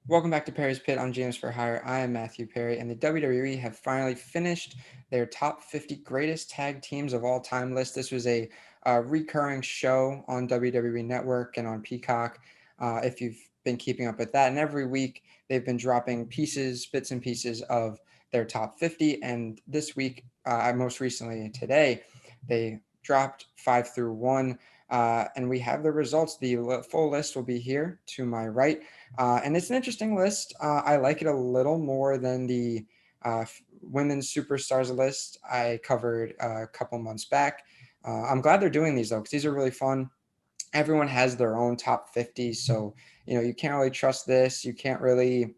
Welcome back to Perry's Pit. I'm James for Hire. I am Matthew Perry, and the WWE have finally finished their top 50 greatest tag teams of all time list. This was a recurring show on WWE Network and on Peacock. If you've been keeping up with that, and every week they've been dropping bits and pieces of their top 50. And this week, most recently today, they dropped 5 through 1. And we have the results. The full list will be here to my right. And it's an interesting list. I like it a little more than the women's superstars list I covered a couple months back. I'm glad they're doing these though, because these are really fun. Everyone has their own top 50, so you can't really trust this. You can't really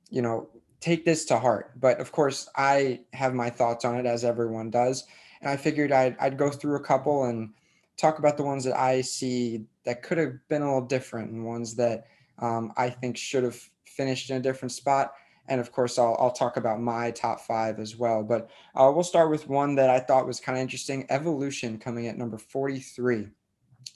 you know take this to heart. But of course, I have my thoughts on it as everyone does, and I figured I'd go through a couple and talk about the ones that I see that could have been a little different, and ones that I think should have finished in a different spot. And of course, I'll talk about my top five as well. But we'll start with one that I thought was kind of interesting: Evolution coming at number 43.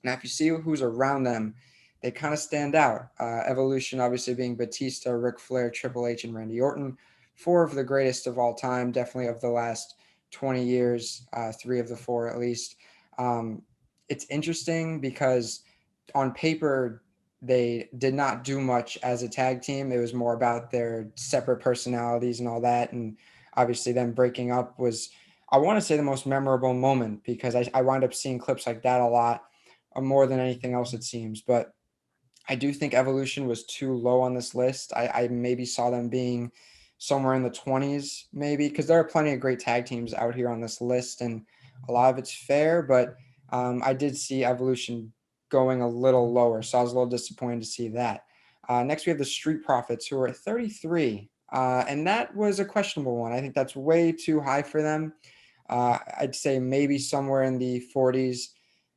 Now, if you see who's around them, they kind of stand out. Evolution, obviously, being Batista, Ric Flair, Triple H, and Randy Orton. Four of the greatest of all time, definitely of the last 20 years, three of the four at least. Um, it's interesting because on paper, they did not do much as a tag team. It was more about their separate personalities and all that. And obviously, them breaking up was, I want to say, the most memorable moment because I wound up seeing clips like that a lot, more than anything else, it seems. But I do think Evolution was too low on this list. I maybe saw them being somewhere in the 20s, maybe, because there are plenty of great tag teams out here on this list, and a lot of it's fair. But I did see Evolution going a little lower, so I was a little disappointed to see that. Next, we have the Street Profits, who are at 33, and that was a questionable one. I think that's way too high for them. I'd say maybe somewhere in the 40s.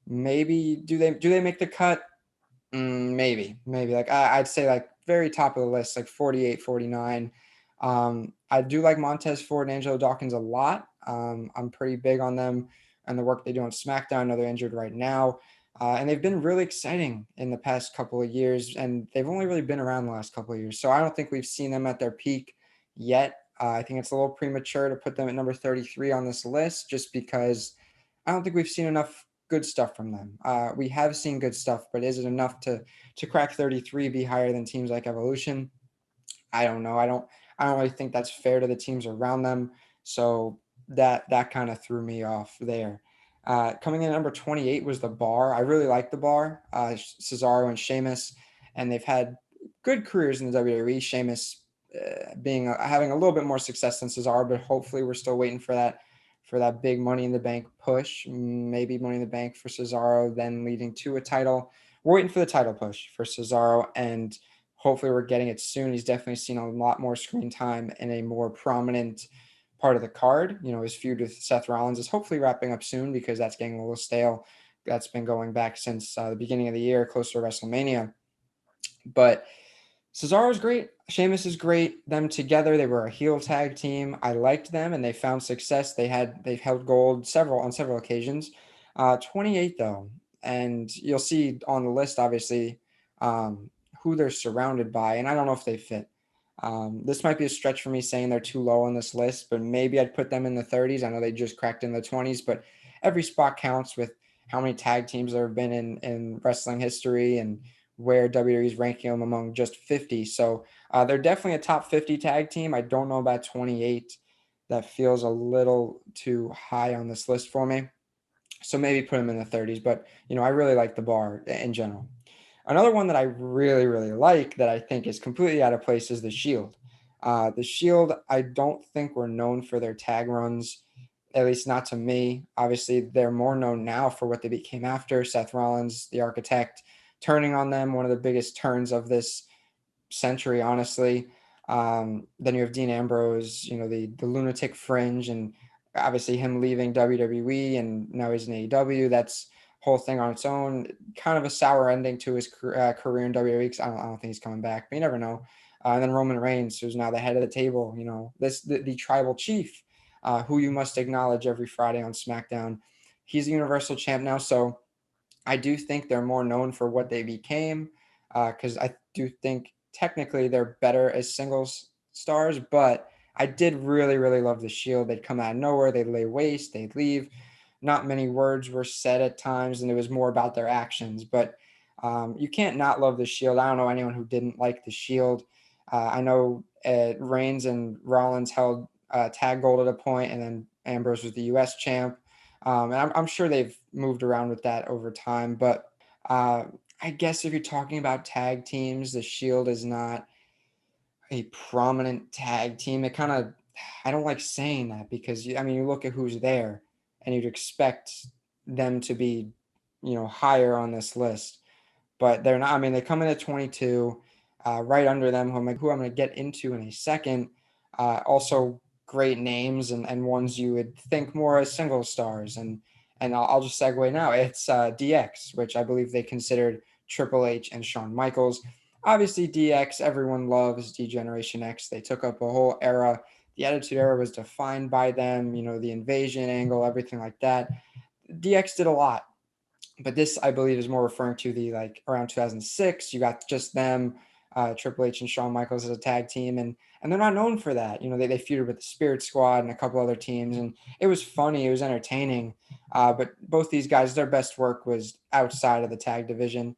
Maybe do they make the cut? Maybe like I'd say like very top of the list, like 48, 49. I do like Montez Ford and Angelo Dawkins a lot. I'm pretty big on them and the work they do on SmackDown. I know they're injured right now. And they've been really exciting in the past couple of years, and they've only really been around the last couple of years. So I don't think we've seen them at their peak yet. I think it's a little premature to put them at number 33 on this list just because I don't think we've seen enough good stuff from them. We have seen good stuff, but is it enough to crack 33, be higher than teams like Evolution? I don't know. I don't really think that's fair to the teams around them. So that kind of threw me off there. Coming in at number 28 was the Bar. I really like the Bar, Cesaro and Sheamus, and they've had good careers in the WWE. Sheamus being having a little bit more success than Cesaro, but hopefully we're still waiting for that big Money in the Bank push. Maybe Money in the Bank for Cesaro, then leading to a title. We're waiting for the title push for Cesaro, and hopefully we're getting it soon. He's definitely seen a lot more screen time in a more prominent part of the card. His feud with Seth Rollins is hopefully wrapping up soon because that's getting a little stale. That's been going back since the beginning of the year, close to WrestleMania. But Cesaro's great. Sheamus is great. Them together, they were a heel tag team. I liked them, and they found success. They've held gold on several occasions. 28 though, and you'll see on the list obviously who they're surrounded by, and I don't know if they fit. This might be a stretch for me saying they're too low on this list, but maybe I'd put them in the 30s. I know they just cracked in the 20s, but every spot counts with how many tag teams there have been in wrestling history and where WWE is ranking them among just 50. So they're definitely a top 50 tag team. I don't know about 28. That feels a little too high on this list for me. So maybe put them in the 30s. But, I really like the Bar in general. Another one that I really, really like that I think is completely out of place is the Shield. The Shield, I don't think were known for their tag runs, at least not to me. Obviously, they're more known now for what they became after Seth Rollins, the Architect, turning on them, one of the biggest turns of this century, honestly. Then you have Dean Ambrose, the lunatic fringe, and obviously him leaving WWE and now he's in AEW. That's whole thing on its own. Kind of a sour ending to his career in WWE because I don't think he's coming back, but you never know. And then Roman Reigns, who's now the head of the table, the tribal chief, who you must acknowledge every Friday on SmackDown. He's a Universal Champ now, so I do think they're more known for what they became because I do think technically they're better as singles stars, but I did really, really love the Shield. They'd come out of nowhere, they'd lay waste, they'd leave. Not many words were said at times, and it was more about their actions. But you can't not love the Shield. I don't know anyone who didn't like the Shield. I know Reigns and Rollins held tag gold at a point, and then Ambrose was the U.S. champ. And I'm sure they've moved around with that over time. But uh, I guess if you're talking about tag teams, the Shield is not a prominent tag team. It kind of, I don't like saying that because I mean, you look at who's there and you'd expect them to be, higher on this list, but they're not. I mean, they come in at 22, right under them, who I'm going to get into in a second. Also, great names and ones you would think more as single stars. And I'll just segue now. It's DX, which I believe they considered Triple H and Shawn Michaels. Obviously, DX, everyone loves D-Generation X. They took up a whole era. The Attitude Era was defined by them, the invasion angle, everything like that. DX did a lot, but this I believe is more referring to the like around 2006. You got just them, Triple H and Shawn Michaels as a tag team, and they're not known for that. They feuded with the Spirit Squad and a couple other teams, and it was funny, it was entertaining. But both these guys, their best work was outside of the tag division.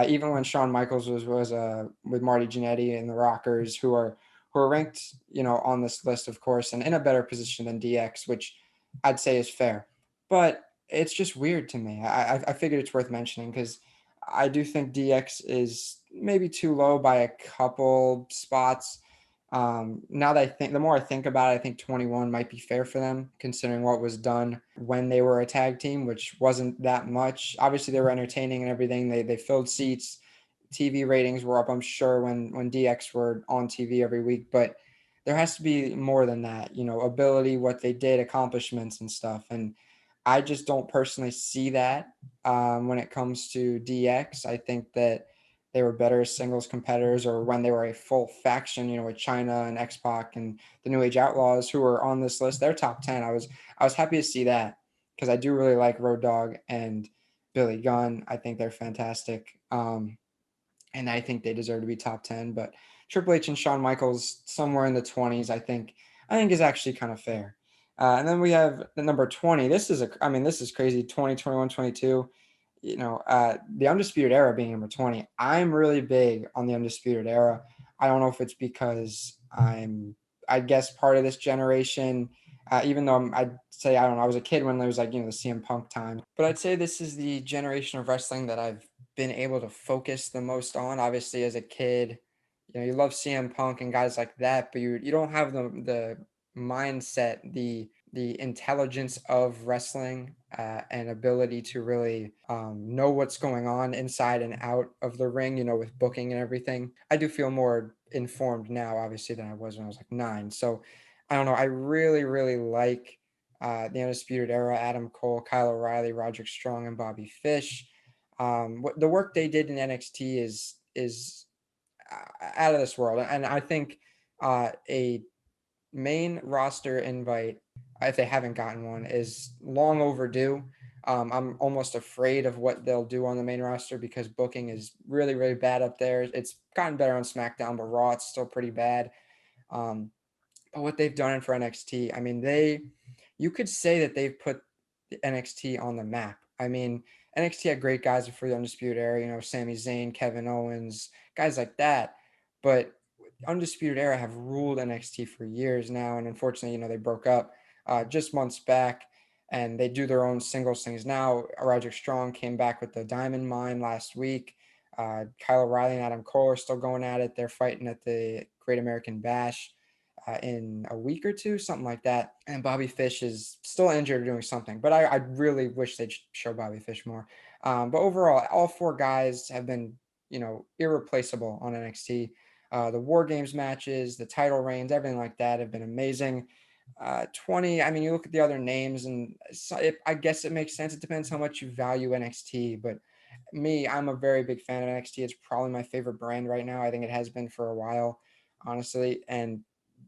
Even when Shawn Michaels was with Marty Jannetty and the Rockers, who are ranked on this list, of course, and in a better position than DX, which I'd say is fair. But it's just weird to me. I figured it's worth mentioning because I do think DX is maybe too low by a couple spots. Now that the more I think about it, I think 21 might be fair for them, considering what was done when they were a tag team, which wasn't that much. Obviously, they were entertaining and everything. They filled seats. TV ratings were up, I'm sure, when DX were on TV every week, but there has to be more than that, ability, what they did, accomplishments and stuff. And I just don't personally see that when it comes to DX. I think that they were better as singles competitors, or when they were a full faction, with China and X Pac and the New Age Outlaws, who are on this list. They're top 10. I was happy to see that because I do really like Road Dogg and Billy Gunn. I think they're fantastic. And I think they deserve to be top 10. But Triple H and Shawn Michaels somewhere in the 20s, I think is actually kind of fair. And then we have the number 20. This is crazy. 20, 21, 22. The Undisputed Era being number 20. I'm really big on the Undisputed Era. I don't know if it's because I guess, part of this generation. Even though I'd say, I don't know, I was a kid when there was like, the CM Punk time. But I'd say this is the generation of wrestling that I've been able to focus the most on. Obviously, as a kid, you love CM Punk and guys like that, but you don't have the mindset, the intelligence of wrestling, and ability to really know what's going on inside and out of the ring, with booking and everything. I do feel more informed now, obviously, than I was when I was like 9. So I don't know. I really, really like the Undisputed Era: Adam Cole, Kyle O'Reilly, Roderick Strong, and Bobby Fish. What the work they did in NXT is out of this world, and I think a main roster invite, if they haven't gotten one, is long overdue. I'm almost afraid of what they'll do on the main roster because booking is really, really bad up there. It's gotten better on SmackDown, but Raw, it's still pretty bad. Um, but what they've done for NXT, I mean, you could say that they've put the NXT on the map. I mean, NXT had great guys before the Undisputed Era, Sami Zayn, Kevin Owens, guys like that. But Undisputed Era have ruled NXT for years now, and unfortunately, they broke up just months back, and they do their own singles things now. Roderick Strong came back with the Diamond Mine last week. Kyle O'Reilly and Adam Cole are still going at it. They're fighting at the Great American Bash in a week or two, something like that. And Bobby Fish is still injured or doing something, but I really wish they'd show Bobby Fish more. But overall, all 4 guys have been, irreplaceable on NXT. The War Games matches, the title reigns, everything like that have been amazing. 20, I mean, you look at the other names, and I guess it makes sense. It depends how much you value NXT, but I'm a very big fan of NXT. It's probably my favorite brand right now. I think it has been for a while, honestly. And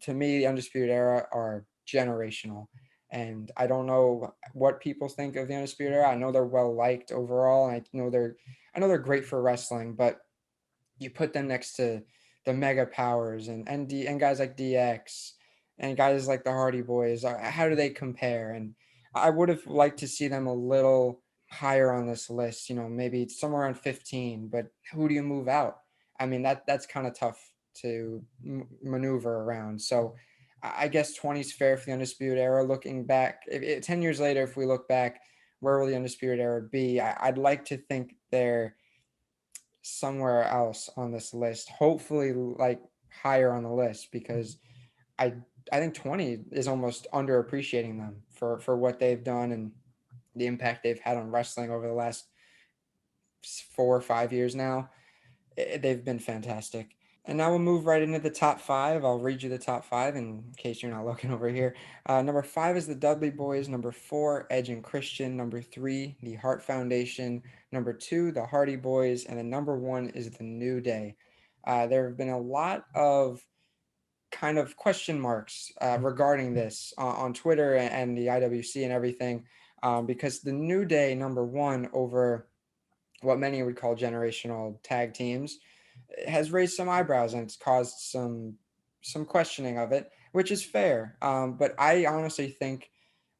to me, the Undisputed Era are generational. And I don't know what people think of the Undisputed Era. I know they're well liked overall, and I know they're great for wrestling, but you put them next to the Mega Powers and guys like DX and guys like the Hardy Boys. How do they compare? And I would have liked to see them a little higher on this list. Maybe somewhere around 15. But who do you move out? I mean, that's kind of tough to maneuver around. So I guess 20 is fair for the Undisputed Era. Looking back, 10 years later, if we look back, where will the Undisputed Era be? I'd like to think they're somewhere else on this list. Hopefully, like higher on the list because I I think 20 is almost underappreciating them for what they've done and the impact they've had on wrestling over the last 4 or 5 years now. They've been fantastic. And now we'll move right into the top five. I'll read you the top five in case you're not looking over here. Number five is the Dudley Boys. Number four, Edge and Christian. Number three, the Hart Foundation. Number two, the Hardy Boys. And then number one is the New Day. There have been a lot of kind of question marks regarding this on Twitter and the IWC and everything because the New Day, number one, over what many would call generational tag teams, has raised some eyebrows and it's caused some questioning of it, which is fair. But I honestly think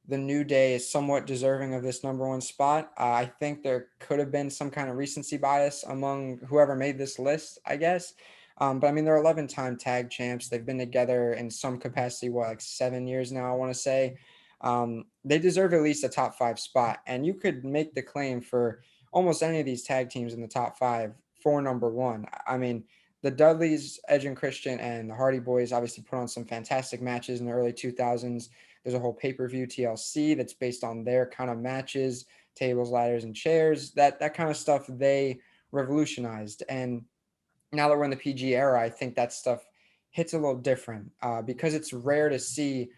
the New Day is somewhat deserving of this number one spot. I think there could have been some kind of recency bias among whoever made this list, I guess. But I mean, they're 11-time tag champs. They've been together in some capacity, like 7 years now, I want to say. They deserve at least a top five spot. And you could make the claim for almost any of these tag teams in the top five for number one. I mean, the Dudleys, Edge and Christian, and the Hardy Boys obviously put on some fantastic matches in the early 2000s. There's a whole pay-per-view TLC that's based on their kind of matches, tables, ladders, and chairs. That kind of stuff they revolutionized. And now that we're in the PG era, I think that stuff hits a little different because it's rare to see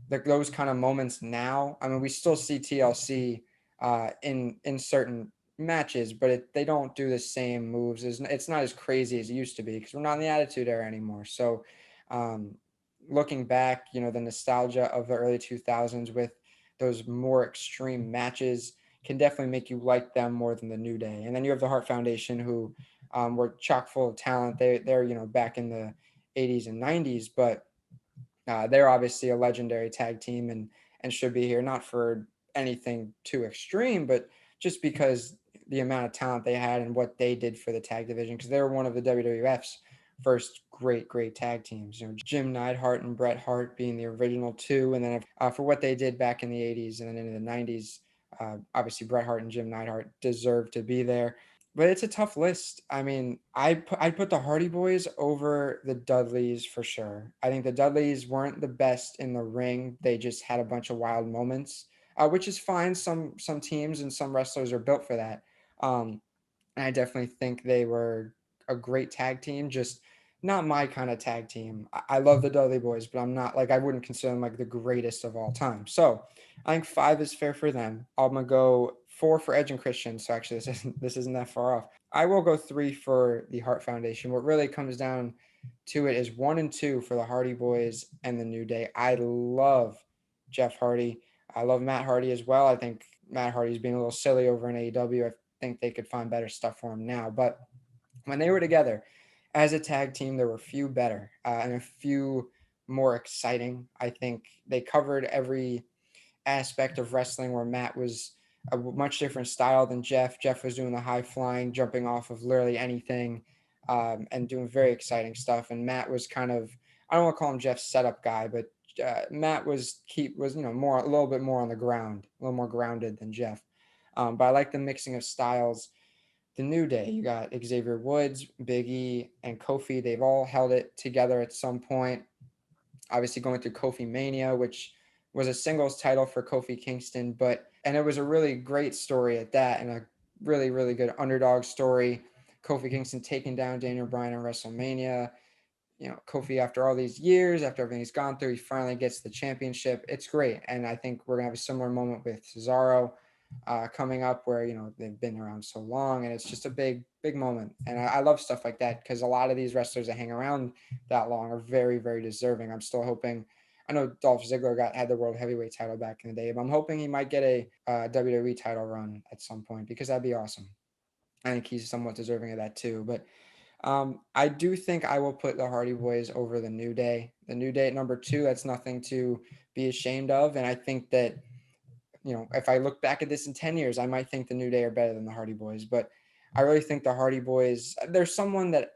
those kind of moments now. I mean, we still see TLC in certain matches, but they don't do the same moves. It's not as crazy as it used to be because we're not in the Attitude Era anymore. So, um, looking back, the nostalgia of the early 2000s with those more extreme matches can definitely make you like them more than the New Day. And then you have the Hart Foundation, who were chock full of talent. They're back in the 80s and 90s, but they're obviously a legendary tag team and should be here, not for anything too extreme, but just because the amount of talent they had and what they did for the tag division, because they were one of the WWF's first great tag teams. Jim Neidhart and Bret Hart being the original two, and then for what they did back in the 80s and then into the 90s, obviously Bret Hart and Jim Neidhart deserve to be there. But it's a tough list. I mean, I'd put the Hardy Boys over the Dudleys for sure. I think the Dudleys weren't the best in the ring. They just had a bunch of wild moments, which is fine. Some teams and some wrestlers are built for that. Um, and I definitely think they were a great tag team, just not my kind of tag team. I love the Dudley Boys, but I'm not like I wouldn't consider them like the greatest of all time. So I think five is fair for them. I'm gonna go four for Edge and Christian. So actually, this isn't that far off. I will go three for the Hart Foundation. What really comes down to it is one and two for the Hardy Boys and the New Day. I love Jeff Hardy. I love Matt Hardy as well. I think Matt Hardy's being a little silly over in AEW. I think they could find better stuff for him now. But when they were together as a tag team, there were few better and a few more exciting. I think they covered every aspect of wrestling where Matt was a much different style than Jeff. Jeff was doing the high flying, jumping off of literally anything, and doing very exciting stuff. And Matt was kind of, I don't want to call him Jeff's setup guy, but Matt was more a little bit more on the ground, a little more grounded than Jeff. But I like the mixing of styles. The New Day, you got Xavier Woods, Big E, and Kofi. They've all held it together at some point. Obviously, going through Kofi Mania, which was a singles title for Kofi Kingston, and it was a really great story at that, and a really good underdog story. Kofi Kingston taking down Daniel Bryan in WrestleMania. Kofi, after all these years, after everything he's gone through, he finally gets the championship. It's great. And I think we're going to have a similar moment with Cesaro coming up where, they've been around so long and it's just a big moment. And I love stuff like that because a lot of these wrestlers that hang around that long are very deserving. I'm still hoping, I know Dolph Ziggler had the world heavyweight title back in the day, but I'm hoping he might get a WWE title run at some point because that'd be awesome. I think he's somewhat deserving of that too. But I do think I will put the Hardy Boys over the New Day. The New Day at number two, that's nothing to be ashamed of. And I think that, if I look back at this in 10 years, I might think the New Day are better than the Hardy Boys. But I really think the Hardy Boys, there's someone that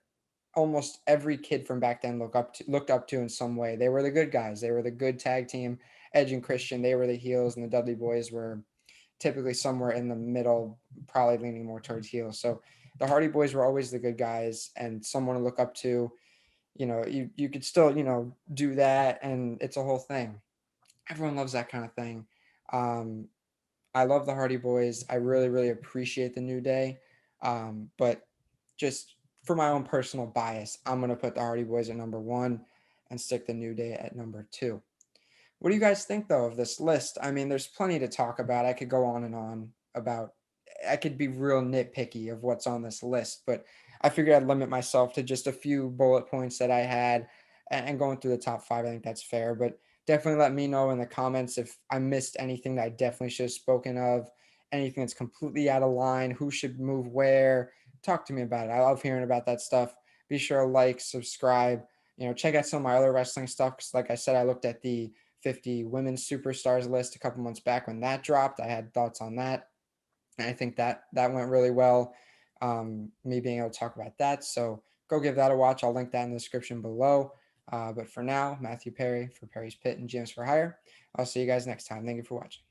almost every kid from back then looked up to in some way. They were the good guys. They were the good tag team. Edge and Christian, they were the heels, and the Dudley Boys were typically somewhere in the middle, probably leaning more towards heels. So the Hardy Boys were always the good guys and someone to look up to. You could still, do that, and it's a whole thing. Everyone loves that kind of thing. Um, I love the Hardy Boys. I really, really appreciate the New Day. But just for my own personal bias, I'm going to put the Hardy Boys at number one and stick the New Day at number two. What do you guys think though of this list? I mean, there's plenty to talk about. I could go on and on about I could be real nitpicky of what's on this list, but I figured I'd limit myself to just a few bullet points that I had and going through the top five. I think that's fair, but definitely let me know in the comments if I missed anything that I definitely should have spoken of, anything that's completely out of line, who should move where. Talk to me about it. I love hearing about that stuff. Be sure to like, subscribe, check out some of my other wrestling stuff. Because, like I said, I looked at the 50 women's superstars list a couple months back when that dropped. I had thoughts on that, and I think that went really well. Me being able to talk about that, so go give that a watch. I'll link that in the description below. But for now, Matthew Perry for Perry's Pit and Gyms for Hire. I'll see you guys next time. Thank you for watching.